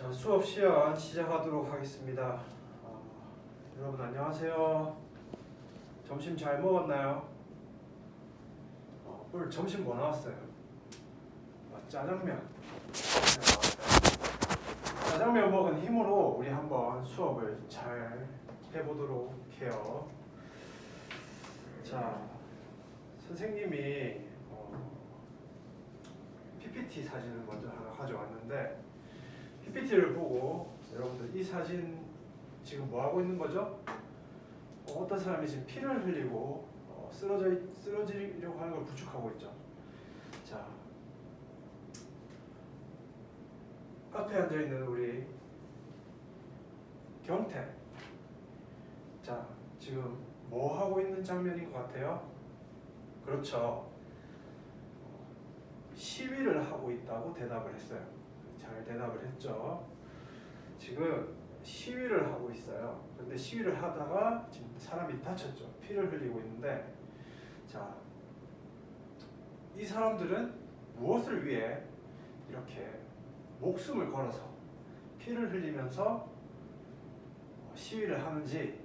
자, 수업 시간 시작하도록 하겠습니다. 여러분 안녕하세요. 점심 잘 먹었나요? 오늘 점심 뭐 나왔어요? 짜장면. 짜장면 먹은 힘으로 우리 한번 수업을 잘 해보도록 해요. 자, 선생님이 PPT 사진을 먼저 하나 가져왔는데 PPT를 보고 여러분들 이 사진 지금 뭐 하고 있는 거죠? 어떤 사람이 지금 피를 흘리고 쓰러지려고 하는 걸 구축하고 있죠. 자, 앞에 앉아 있는 우리 경태. 자, 지금 뭐 하고 있는 장면인 것 같아요? 그렇죠. 시위를 하고 있다고 대답을 했어요. 잘 대답을 했죠. 지금 시위를 하고 있어요. 근데 시위를 하다가 지금 사람이 다쳤죠. 피를 흘리고 있는데, 자, 이 사람들은 무엇을 위해 이렇게 목숨을 걸어서 피를 흘리면서 시위를 하는지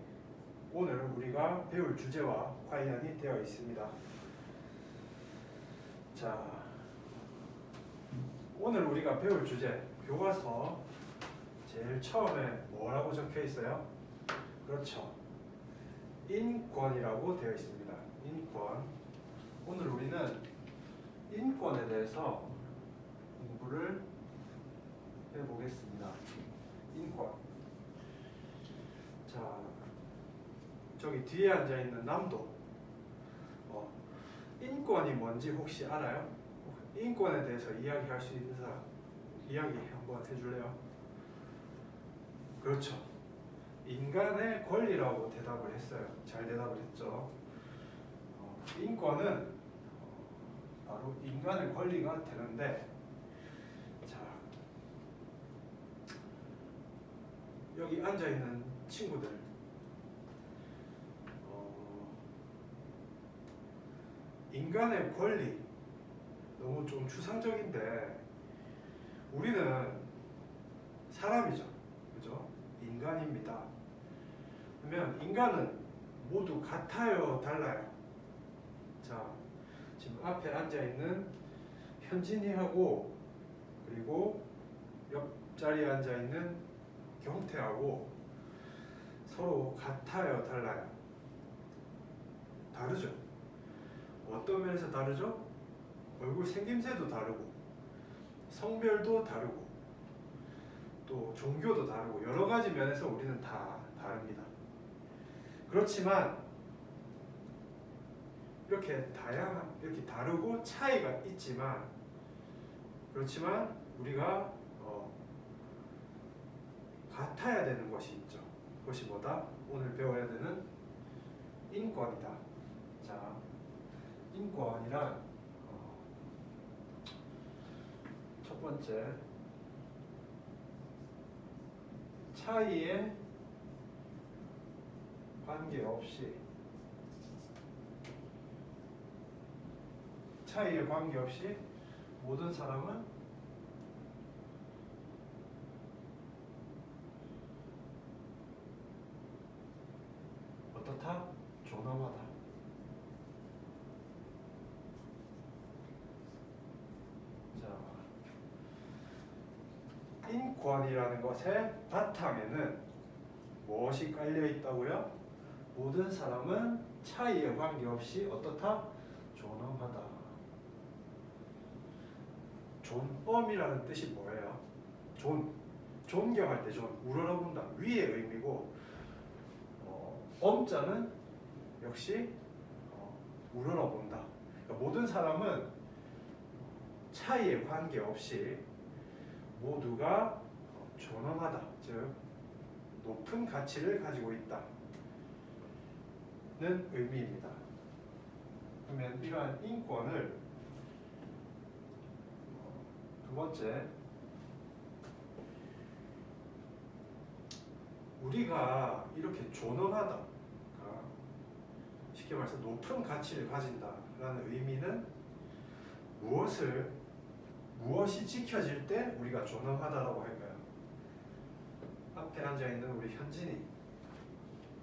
오늘 우리가 배울 주제와 관련이 되어 있습니다. 자, 오늘 우리가 배울 주제, 교과서 제일 처음에 뭐라고 적혀 있어요? 그렇죠. 인권이라고 되어 있습니다. 인권. 오늘 우리는 인권에 대해서 공부를 해보겠습니다. 인권. 자, 저기 뒤에 앉아있는 남도. 인권이 뭔지 혹시 알아요? 인권에 대해서 이야기할 수 있는 사람 이야기 한번 해줄래요? 그렇죠. 인간의 권리라고 대답을 했어요. 잘 대답을 했죠. 인권은 바로 인간의 권리가 되는데, 자, 여기 앉아있는 친구들, 인간의 권리 너무 좀 추상적인데 우리는 사람이죠. 그죠? 인간입니다. 그러면 인간은 모두 같아요, 달라요? 자, 지금 앞에 앉아있는 현진이하고 그리고 옆자리에 앉아있는 경태하고 서로 같아요, 달라요? 다르죠? 어떤 면에서 다르죠? 얼굴 생김새도 다르고 성별도 다르고 또 종교도 다르고 여러 가지 면에서 우리는 다 다릅니다. 그렇지만 이렇게 이렇게 다르고 차이가 있지만 그렇지만 우리가 같아야 되는 것이 있죠. 그것이 뭐다? 오늘 배워야 되는 인권이다. 자, 인권이란 첫 번째, 차이에 관계없이 모든 사람은 어떻다? 존엄하다. 인권이라는 것의 바탕에는 무엇이 깔려 있다고요? 모든 사람은 차이에 관계없이 어떻다? 존엄하다. 존엄이라는 뜻이 뭐예요? 존경할 때 우러러본다, 위의 의미고, 엄자는 역시 우러러본다. 그러니까 모든 사람은 차이에 관계없이 모두가 존엄하다, 즉 높은 가치를 가지고 있다는 의미입니다. 그러면 이러한 인권을 두 번째, 우리가 이렇게 존엄하다, 쉽게 말해서 높은 가치를 가진다라는 의미는 무엇이 지켜질 때 우리가 존엄하다라고 할까요? 앞에 앉아 있는 우리 현진이.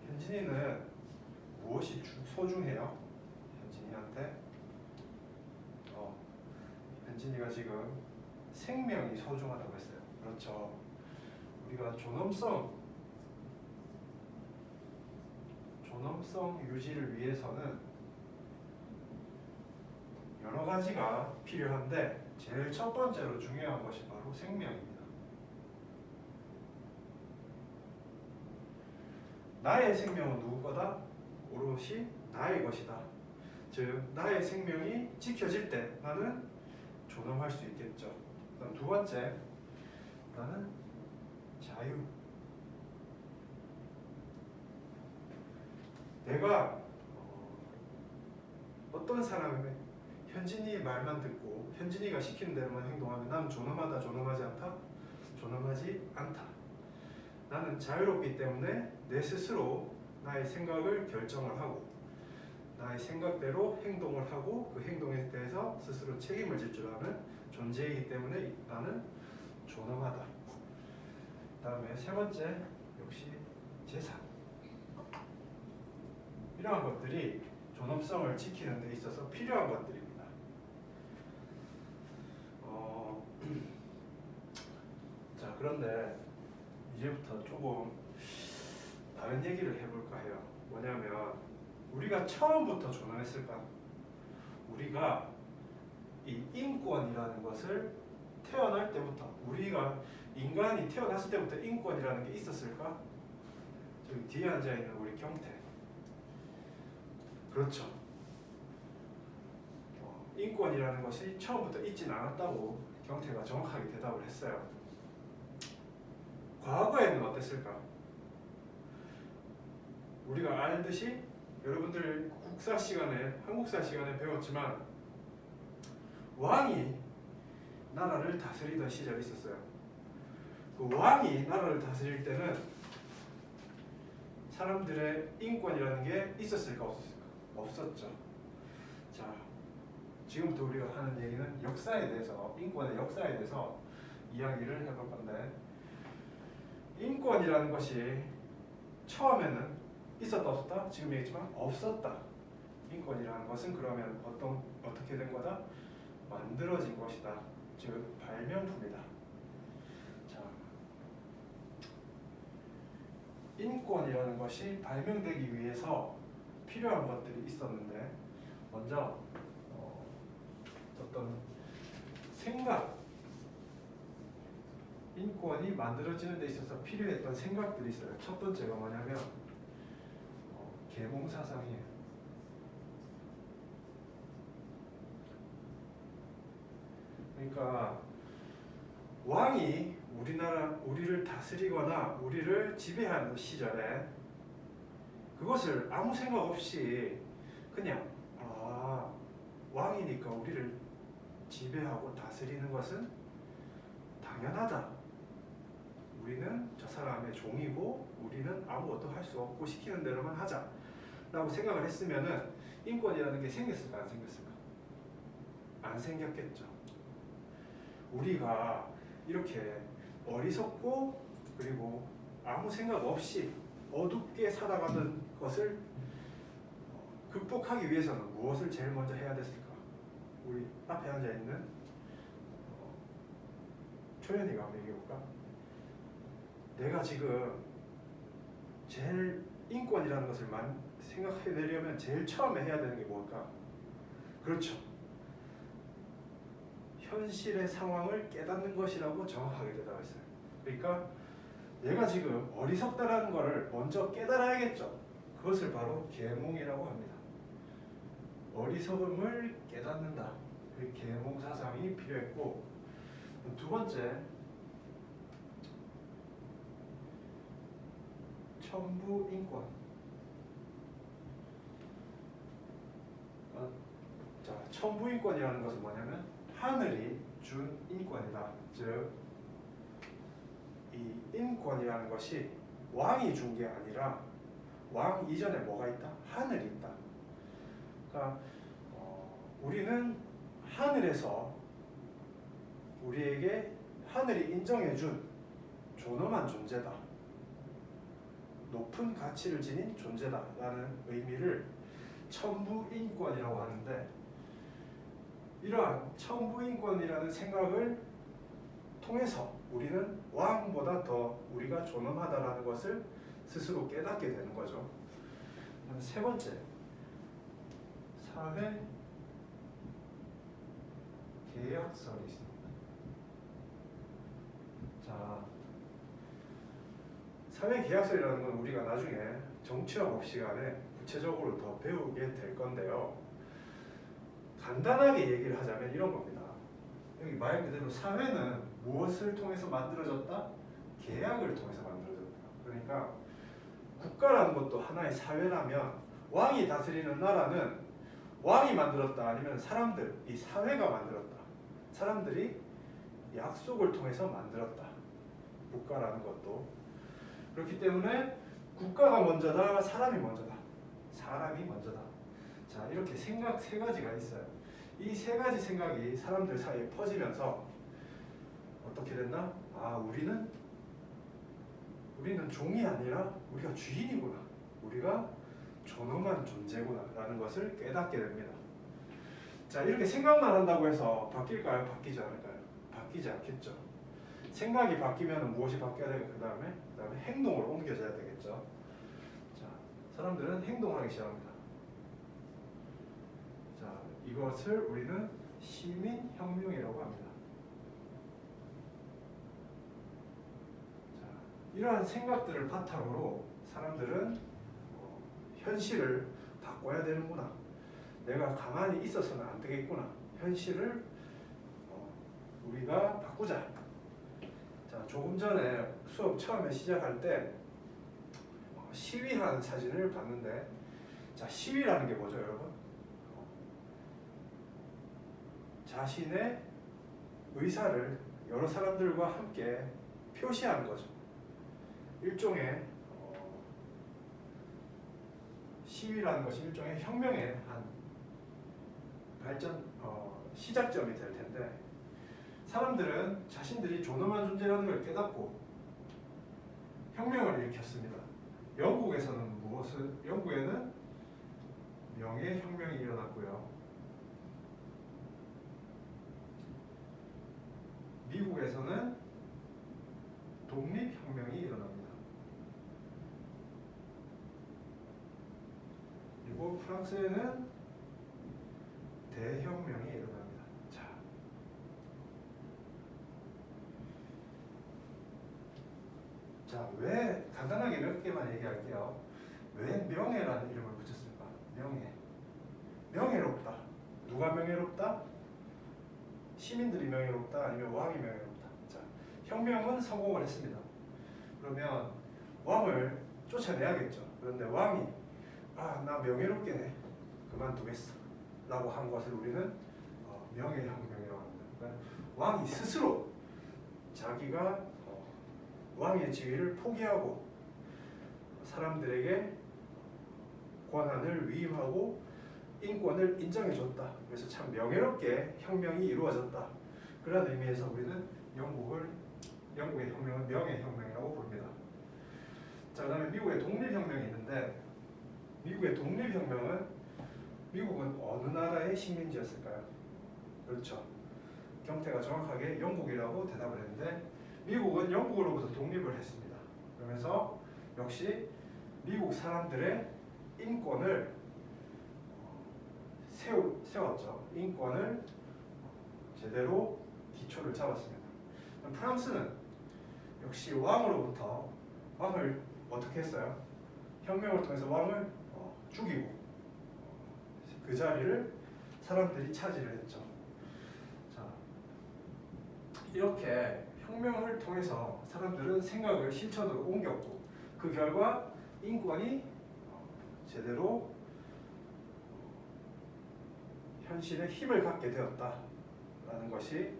현진이는 무엇이 소중해요? 현진이한테 현진이가 지금 생명이 소중하다고 했어요. 그렇죠. 우리가 존엄성 유지를 위해서는 여러 가지가 필요한데 제일 첫 번째로 중요한 것이 바로 생명입니다. 나의 생명은 누구 거다? 오롯이 나의 것이다. 즉 나의 생명이 지켜질 때 나는 존엄할 수 있겠죠. 그다음 두 번째, 나는 자유. 내가 어떤 사람의 현진이 말만 듣고 현진이가 시키는 대로만 행동하면 나는 존엄하다, 존엄하지 않다? 존엄하지 않다. 나는 자유롭기 때문에 내 스스로 나의 생각을 결정을 하고 나의 생각대로 행동을 하고 그 행동에 대해서 스스로 책임을 질 줄 아는 존재이기 때문에 나는 존엄하다. 그 다음에 세 번째, 역시 재산. 이러한 것들이 존엄성을 지키는 데 있어서 필요한 것들입니다. 자, 그런데 이제부터 조금 다른 얘기를 해볼까 해요. 뭐냐면 우리가 처음부터 존엄했을까? 우리가 이 인권이라는 것을 태어날 때부터 우리가 인간이 태어났을 때부터 인권이라는 게 있었을까? 저기 뒤에 앉아있는 우리 경태. 그렇죠. 인권이라는 것이 처음부터 있진 않았다고 경태가 정확하게 대답을 했어요. 과거에는 어땠을까? 우리가 알듯이 여러분들 국사 시간에, 한국사 시간에 배웠지만 왕이 나라를 다스리던 시절이 있었어요. 그 왕이 나라를 다스릴 때는 사람들의 인권이라는 게 있었을까 없었을까? 없었죠. 자, 지금부터 우리가 하는 얘기는 역사에 대해서, 인권의 역사에 대해서 이야기를 해볼 건데, 인권이라는 것이 처음에는 있었다 없었다? 지금 얘기했지만 없었다. 인권이라는 것은 그러면 어떻게 된 거다? 만들어진 것이다. 즉 발명품이다. 자, 인권이라는 것이 발명되기 위해서 필요한 것들이 있었는데 먼저 어떤 생각, 인권이 만들어지는 데 있어서 필요했던 생각들이 있어요. 첫 번째가 뭐냐면 계몽사상이에요. 그러니까 왕이 우리를 다스리거나 우리를 지배하는 시절에 그것을 아무 생각 없이 그냥 왕이니까 우리를 지배하고 다스리는 것은 당연하다. 우리는 저 사람의 종이고 우리는 아무것도 할 수 없고 시키는 대로만 하자 라고 생각을 했으면은 인권이라는 게 생겼을까 안 생겼을까? 안 생겼겠죠. 우리가 이렇게 어리석고 그리고 아무 생각 없이 어둡게 살아가는 것을 극복하기 위해서는 무엇을 제일 먼저 해야 됐을까? 우리 앞에 앉아있는 초연이가 한번 얘기해볼까? 내가 지금 제일 인권이라는 것을 생각해내려면 제일 처음에 해야 되는 게 뭘까? 그렇죠. 현실의 상황을 깨닫는 것이라고 정확하게 대답했어요. 그러니까 내가 지금 어리석다라는 것을 먼저 깨달아야겠죠. 그것을 바로 계몽이라고 합니다. 어리석음을 깨닫는다. 그 계몽 사상이 필요했고, 두 번째, 천부 인권. 자, 천부 인권이라는 것은 뭐냐면 하늘이 준 인권이다. 즉, 이 인권이라는 것이 왕이 준 게 아니라 왕 이전에 뭐가 있다? 하늘이 있다. 그러니까 우리는 하늘에서 우리에게 하늘이 인정해준 존엄한 존재다. 높은 가치를 지닌 존재다라는 의미를 천부인권이라고 하는데, 이러한 천부인권이라는 생각을 통해서 우리는 왕보다 더 우리가 존엄하다라는 것을 스스로 깨닫게 되는 거죠. 세 번째, 사회 계약설이 있습니다. 자, 사회 계약설이라는 건 우리가 나중에 정치학업 시간에 구체적으로 더 배우게 될 건데요. 간단하게 얘기를 하자면 이런 겁니다. 여기 말 그대로 사회는 무엇을 통해서 만들어졌다? 계약을 통해서 만들어졌다. 그러니까 국가라는 것도 하나의 사회라면 왕이 다스리는 나라는 왕이 만들었다, 아니면 사람들, 이 사회가 만들었다. 사람들이 약속을 통해서 만들었다. 국가라는 것도. 그렇기 때문에 국가가 먼저다, 사람이 먼저다. 사람이 먼저다. 자, 이렇게 생각 세 가지가 있어요. 이 세 가지 생각이 사람들 사이에 퍼지면서 어떻게 됐나? 아, 우리는 종이 아니라 우리가 주인이구나. 우리가 존엄한 존재구나 라는 것을 깨닫게 됩니다. 자, 이렇게 생각만 한다고 해서 바뀔까요? 바뀌지 않을까요? 바뀌지 않겠죠. 생각이 바뀌면 무엇이 바뀌어야 되고, 그 다음에 행동으로 옮겨져야 되겠죠. 자, 사람들은 행동하기 시작합니다. 자, 이것을 우리는 시민혁명이라고 합니다. 자, 이러한 생각들을 바탕으로 사람들은 현실을 바꿔야 되는구나. 내가 가만히 있어서는 안 되겠구나. 현실을 우리가 바꾸자. 자, 조금 전에 수업 처음에 시작할 때 시위하는 사진을 봤는데, 자, 시위라는 게 뭐죠, 여러분? 자신의 의사를 여러 사람들과 함께 표시하는 거죠. 일종의 시위라는 것이 일종의 혁명의 한 발전 시작점이 될 텐데, 사람들은 자신들이 존엄한 존재라는 걸 깨닫고 혁명을 일으켰습니다. 영국에는 명예혁명이 일어났고요. 미국에서는 독립혁명이 일어납니다. 그리고 프랑스에는 대혁명이 일어납니다. 자, 왜, 간단하게 몇 개만 얘기할게요. 왜 명예라는 이름을 붙였을까? 명예롭다. 누가 명예롭다? 시민들이 명예롭다, 아니면 왕이 명예롭다. 자, 혁명은 성공을 했습니다. 그러면 왕을 쫓아내야겠죠. 그런데 왕이 나 명예롭게 그만두겠어 라고 한 것을 우리는 명예혁명이라고 합니다. 그러니까 왕이 스스로 자기가 왕의 지위를 포기하고 사람들에게 권한을 위임하고 인권을 인정해줬다. 그래서 참 명예롭게 혁명이 이루어졌다. 그런 의미에서 우리는 영국의 혁명은 명예혁명이라고 부릅니다. 자, 그 다음에 미국의 독립혁명이 있는데, 미국의 독립혁명은, 미국은 어느 나라의 식민지였을까요? 그렇죠. 경태가 정확하게 영국이라고 대답을 했는데, 미국은 영국으로부터 독립을 했습니다. 그러면서 역시 미국 사람들의 인권을 세웠죠. 인권을 제대로 기초를 잡았습니다. 프랑스는 역시 왕을 어떻게 했어요? 혁명을 통해서 왕을 죽이고 그 자리를 사람들이 차지를 했죠. 자, 이렇게 혁명을 통해서 사람들은 생각을 실천으로 옮겼고, 그 결과 인권이 제대로 현실에 힘을 갖게 되었다라는 것이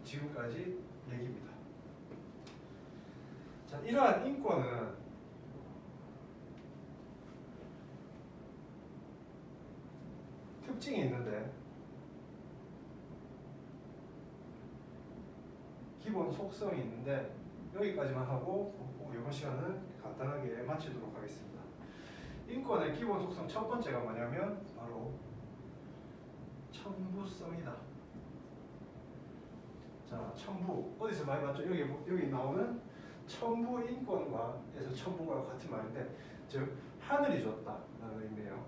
지금까지 얘기입니다. 자, 이러한 인권은 특징이 있는데, 기본 속성이 있는데, 여기까지만 하고 이번 시간은 간단하게 마치도록 하겠습니다. 인권의 기본 속성 첫 번째가 뭐냐면 바로 첨부성이다. 자, 첨부 어디서 많이 봤죠? 여기 나오는 첨부 인권과에서 첨부가 같은 말인데, 즉 하늘이 줬다라는 의미예요.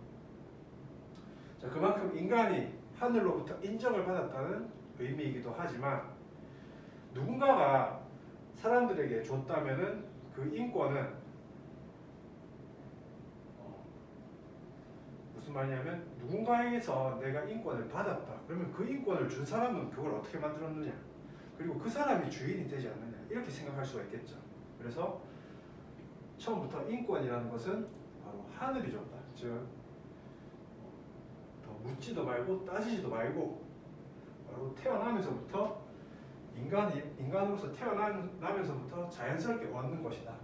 자, 그만큼 인간이 하늘로부터 인정을 받았다는 의미이기도 하지만, 누군가가 사람들에게 줬다면은 그 인권은 무슨 말이냐면, 누군가에게서 내가 인권을 받았다. 그러면 그 인권을 준 사람은 그걸 어떻게 만들었느냐, 그리고 그 사람이 주인이 되지 않느냐, 이렇게 생각할 수가 있겠죠. 그래서 처음부터 인권이라는 것은 바로 하늘이 줬다. 즉 더 묻지도 말고 따지지도 말고 바로 태어나면서부터 인간으로서 태어나면서부터 자연스럽게 얻는 것이다.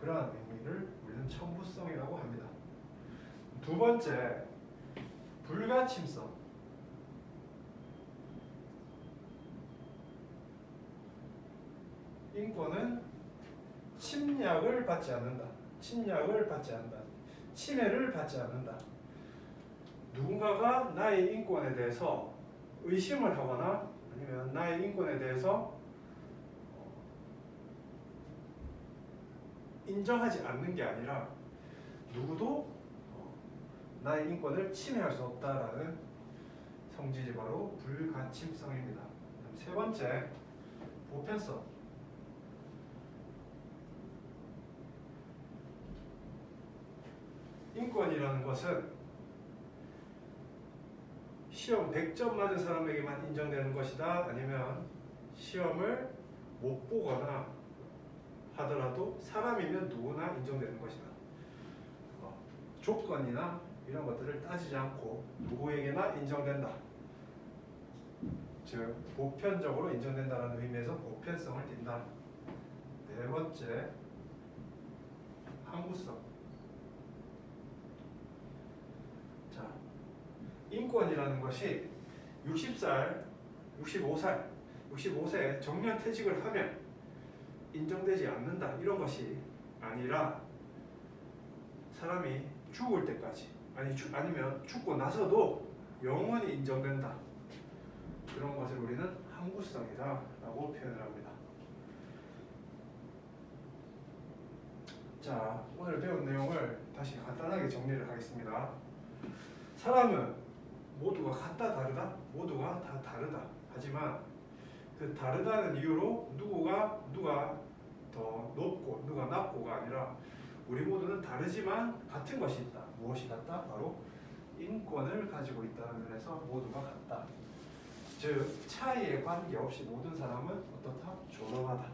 그러한 의미를 우리는 첨부성이라고 합니다. 두 번째, 불가침성. 인권은 침략을 받지 않는다. 침략을 받지 않는다. 침해를 받지 않는다. 누군가가 나의 인권에 대해서 의심을 하거나 아니면 나의 인권에 대해서 인정하지 않는 게 아니라, 누구도 나의 인권을 침해할 수 없다라는 성질이 바로 불가침성입니다. 세 번째, 보편성. 인권이라는 것은 시험 100점 맞은 사람에게만 인정되는 것이다, 아니면 시험을 못 보거나 하더라도 사람이면 누구나 인정되는 것이다. 조건이나 이런 것들을 따지지 않고 누구에게나 인정된다. 즉 보편적으로 인정된다는 의미에서 보편성을 띈다. 네 번째, 항구성. 자, 인권이라는 것이 60살, 65세에 정년퇴직을 하면 인정되지 않는다, 이런 것이 아니라, 사람이 죽을 때까지 아니면 죽고 나서도 영원히 인정된다. 그런 것을 우리는 항구성이다 라고 표현을 합니다. 자, 오늘 배운 내용을 다시 간단하게 정리를 하겠습니다. 사람은 모두가 같다 다르다? 모두가 다 다르다. 하지만 그 다르다는 이유로 누가 더 높고 누가 낮고가 아니라, 우리 모두는 다르지만 같은 것이 있다. 무엇이 같다? 바로 인권을 가지고 있다는 면에서 모두가 같다. 즉 차이에 관계없이 모든 사람은 어떻다? 존엄하다.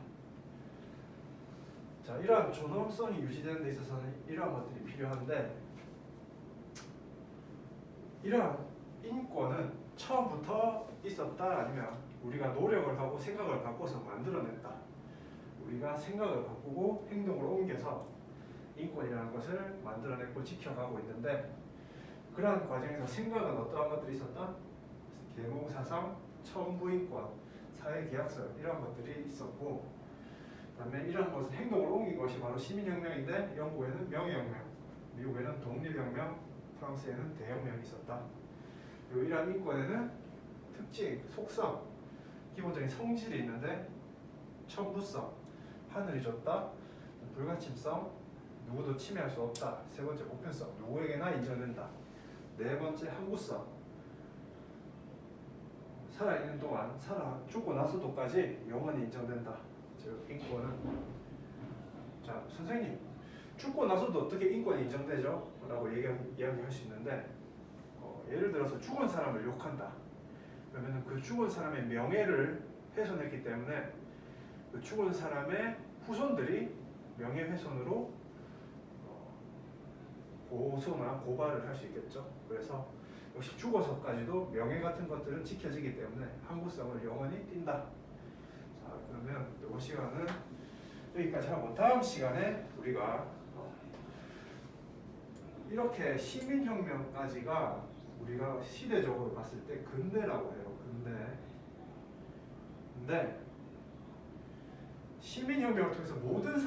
자, 이러한 존엄성이 유지되는 데 있어서는 이러한 것들이 필요한데, 이러한 인권은 처음부터 있었다, 아니면 우리가 노력을 하고 생각을 바꿔서 만들어냈다. 우리가 생각을 바꾸고 행동을 옮겨서 인권이라는 것을 만들어냈고 지켜가고 있는데, 그러한 과정에서 생각은 어떠한 것들이 있었다? 계몽사상, 첨부인권, 사회계약서, 이러한 것들이 있었고, 그 다음에 이러한 것을 행동을 옮긴 것이 바로 시민혁명인데, 영국에는 명예혁명, 미국에는 독립혁명, 프랑스에는 대혁명이 있었다. 그리고 이러한 인권에는 특징, 속성, 기본적인 성질이 있는데, 첨부성, 하늘이 줬다, 불가침성, 누구도 침해할 수 없다. 세 번째, 보편성, 누구에게나 인정된다. 네 번째, 항구성, 살아있는 동안, 죽고 나서도까지 영원히 인정된다. 즉 인권은, 자, 선생님, 죽고 나서도 어떻게 인권이 인정되죠? 라고 이야기할 수 있는데, 예를 들어서 죽은 사람을 욕한다. 그러면 그 죽은 사람의 명예를 훼손했기 때문에 그 죽은 사람의 후손들이 명예훼손으로 고소나 고발을 할 수 있겠죠. 그래서 역시 죽어서까지도 명예 같은 것들은 지켜지기 때문에 항구성을 영원히 띈다. 자, 그러면 이번 시간은 여기까지 하고, 다음 시간에 우리가 이렇게 시민혁명까지가 우리가 시대적으로 봤을 때 근대라고 해요. 근데 시민혁명을 통해서 모든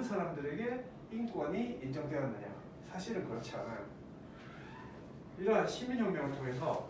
사람들에게 인권이 인정되었느냐? 사실은 그렇지 않아요. 이러한 시민혁명을 통해서